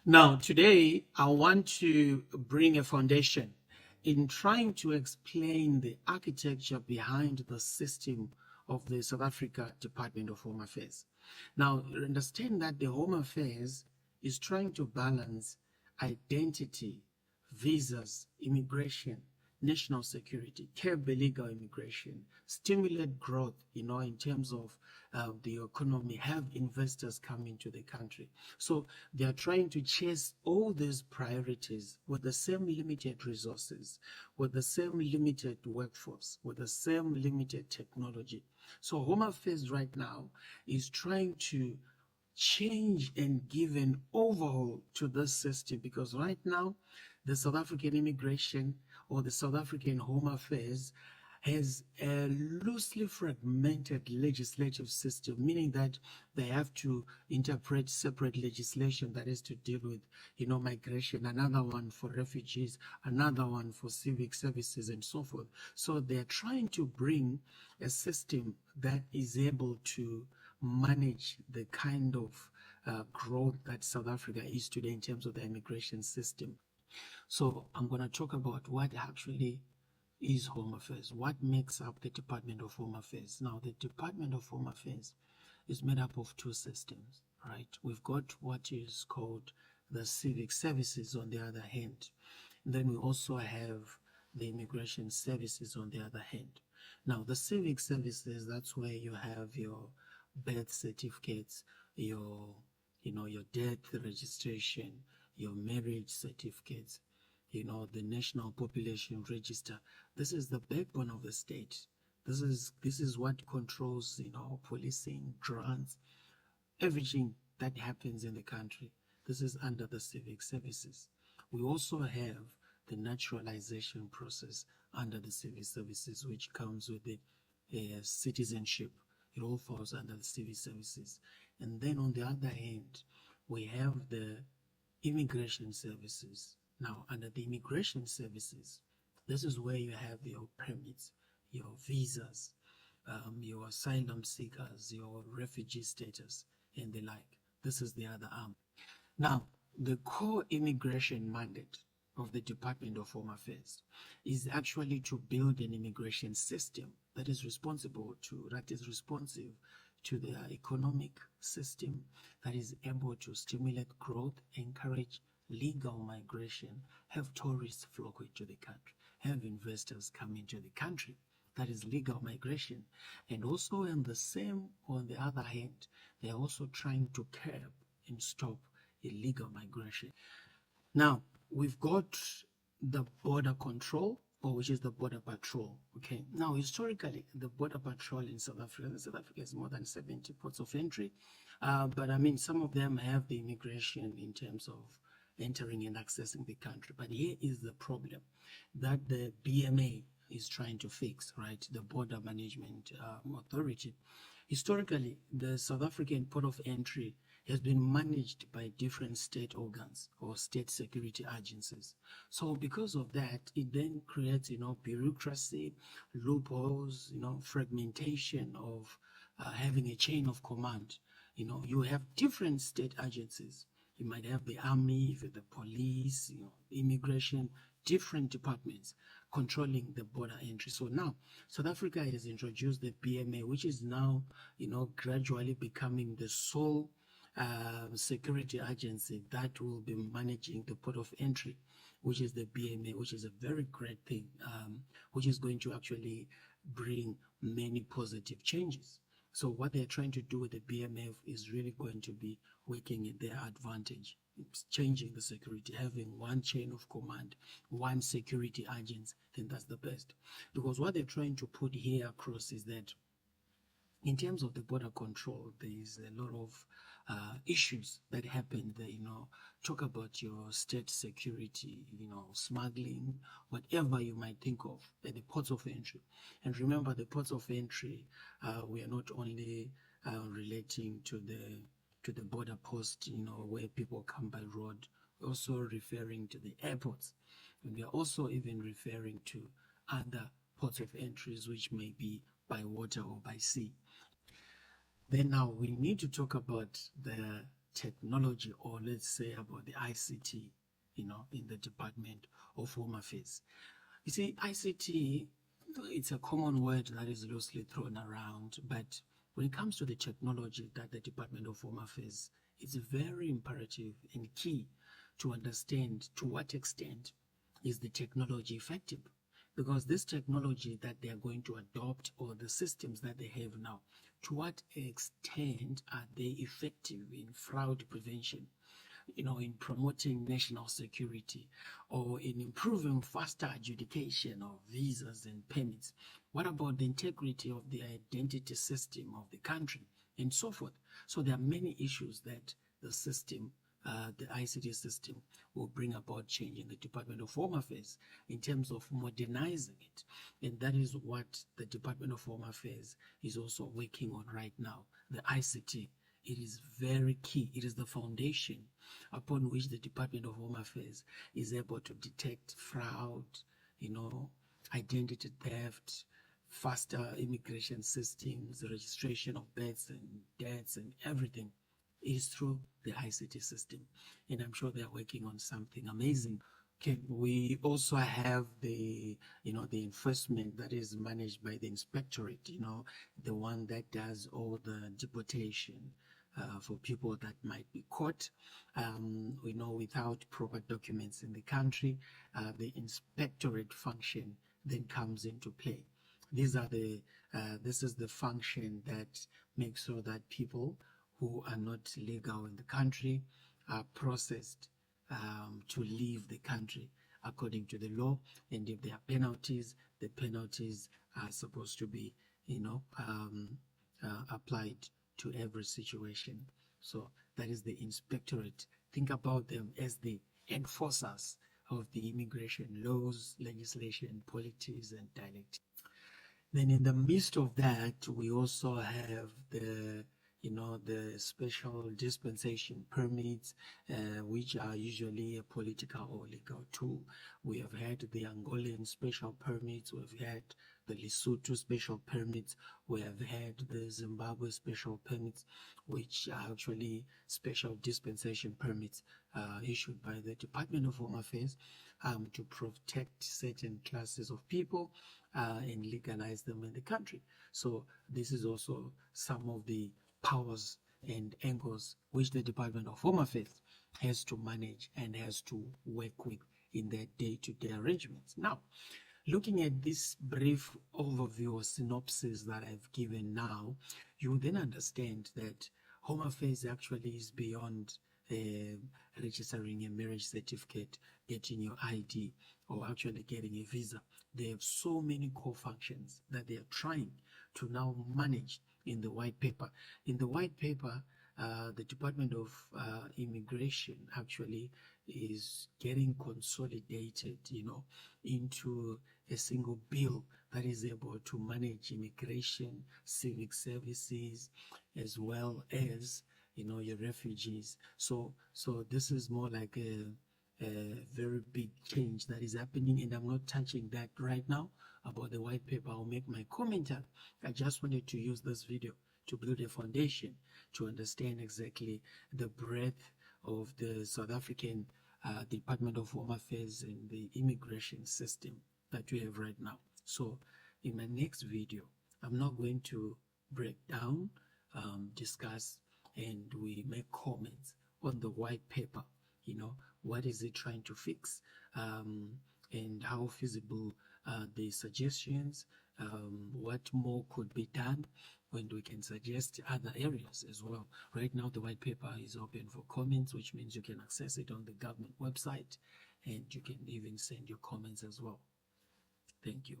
Now, today, I want to bring a foundation in trying to explain the architecture behind the system of the South Africa Department of Home Affairs. Now, understand that the Home Affairs is trying to balance identity, visas, immigration, national security, curb illegal immigration, stimulate growth, in terms of the economy, have investors come into the country. So they are trying to chase all these priorities with the same limited resources, with the same limited workforce, with the same limited technology. So Home Affairs right now is trying to change and give an overhaul to this system, because right now the South African immigration or the South African Home Affairs has a loosely fragmented legislative system, meaning that they have to interpret separate legislation that is to deal with, migration, another one for refugees, another one for civic services, and so forth. So they're trying to bring a system that is able to manage the kind of growth that South Africa is today in terms of the immigration system. So I'm going to talk about what actually is Home Affairs, what makes up the Department of Home Affairs. Now, the Department of Home Affairs is made up of two systems, right? We've got what is called the civic services on the other hand. And then we also have the immigration services on the other hand. Now, the civic services, that's where you have your birth certificates, your death registration, your marriage certificates, the national population register. This is the backbone of the state. This is what controls, policing, grants, everything that happens in the country. This is under the civic services. We also have the naturalization process under the civic services, which comes with the citizenship. It all falls under the civil services. And then on the other hand, we have the immigration services. Now, under the immigration services, this is where you have your permits, your visas, your asylum seekers, your refugee status, and the like. This is the other arm. Now, the core immigration mandate of the Department of Home Affairs is actually to build an immigration system that is responsive to the economic system, that is able to stimulate growth, encourage legal migration, have tourists flock into the country, have investors come into the country. That is legal migration. And also on the other hand, they're also trying to curb and stop illegal migration. Now, we've got the border control, or which is the border patrol. Okay. Now, historically, the border patrol in South Africa has more than 70 ports of entry. But I mean, some of them have the immigration in terms of entering and accessing the country. But here is the problem that the BMA is trying to fix, right? The Border Management Authority. Historically, the South African port of entry has been managed by different state organs or state security agencies. So because of that, it then creates, bureaucracy, loopholes, fragmentation of having a chain of command. You have different state agencies. You might have the army, the police, immigration, different departments controlling the border entry. So now South Africa has introduced the BMA, which is now, gradually becoming the sole security agency that will be managing the port of entry, which is the BMA, which is a very great thing, which is going to actually bring many positive changes. So what they're trying to do with the BMF is really going to be working in their advantage. It's changing the security, having one chain of command, one security agent, then that's the best. Because what they're trying to put here across is that in terms of the border control, there is a lot of issues that happen there, talk about your state security, smuggling, whatever you might think of at the ports of entry. And remember, the ports of entry, we are not only relating to the border post, where people come by road, we're also referring to the airports. And we are also even referring to other ports of entries, which may be by water or by sea. Then now we need to talk about the technology, or let's say about the ICT, in the Department of Home Affairs. You see, ICT, it's a common word that is loosely thrown around, but when it comes to the technology that the Department of Home Affairs, it's very imperative and key to understand to what extent is the technology effective. Because this technology that they are going to adopt, or the systems that they have now, to what extent are they effective in fraud prevention, in promoting national security, or in improving faster adjudication of visas and permits? What about the integrity of the identity system of the country, and so forth? So there are many issues that the system, the ICT system, will bring about change in the Department of Home Affairs in terms of modernizing it. And that is what the Department of Home Affairs is also working on right now. The ICT, it is very key. It is the foundation upon which the Department of Home Affairs is able to detect fraud, identity theft, faster immigration systems, registration of births and deaths and everything is through the ICT system. And I'm sure they're working on something amazing. Okay, we also have the enforcement that is managed by the Inspectorate, the one that does all the deportation for people that might be caught, without proper documents in the country. The Inspectorate function then comes into play. This is the function that makes sure that people who are not legal in the country are processed to leave the country according to the law. And if there are penalties, the penalties are supposed to be, applied to every situation. So that is the Inspectorate. Think about them as the enforcers of the immigration laws, legislation, policies, and directives. Then in the midst of that, we also have the special dispensation permits, which are usually a political or legal tool. We have had the Angolan special permits, we've had the Lesotho special permits, we have had the Zimbabwe special permits, which are actually special dispensation permits issued by the Department of Home Affairs to protect certain classes of people and legalize them in the country. So this is also some of the powers and angles which the Department of Home Affairs has to manage and has to work with in their day-to-day arrangements. Now, looking at this brief overview or synopsis that I've given now, you then understand that Home Affairs actually is beyond registering a marriage certificate, getting your ID, or actually getting a visa. They have so many core functions that they are trying to now manage in the white paper. In the white paper, the Department of Immigration actually is getting consolidated, into a single bill that is able to manage immigration, civic services, as well as, your refugees. So this is more like a very big change that is happening, and I'm not touching that right now about the white paper. I'll make my comment. I just wanted to use this video to build a foundation to understand exactly the breadth of the South African Department of Home Affairs and the immigration system that we have right now. So in my next video, I'm not going to break down, discuss, and we make comments on the white paper. What is it trying to fix, and how feasible the suggestions, what more could be done, when we can suggest other areas as well. Right now, the white paper is open for comments, which means you can access it on the government website, and you can even send your comments as well. Thank you.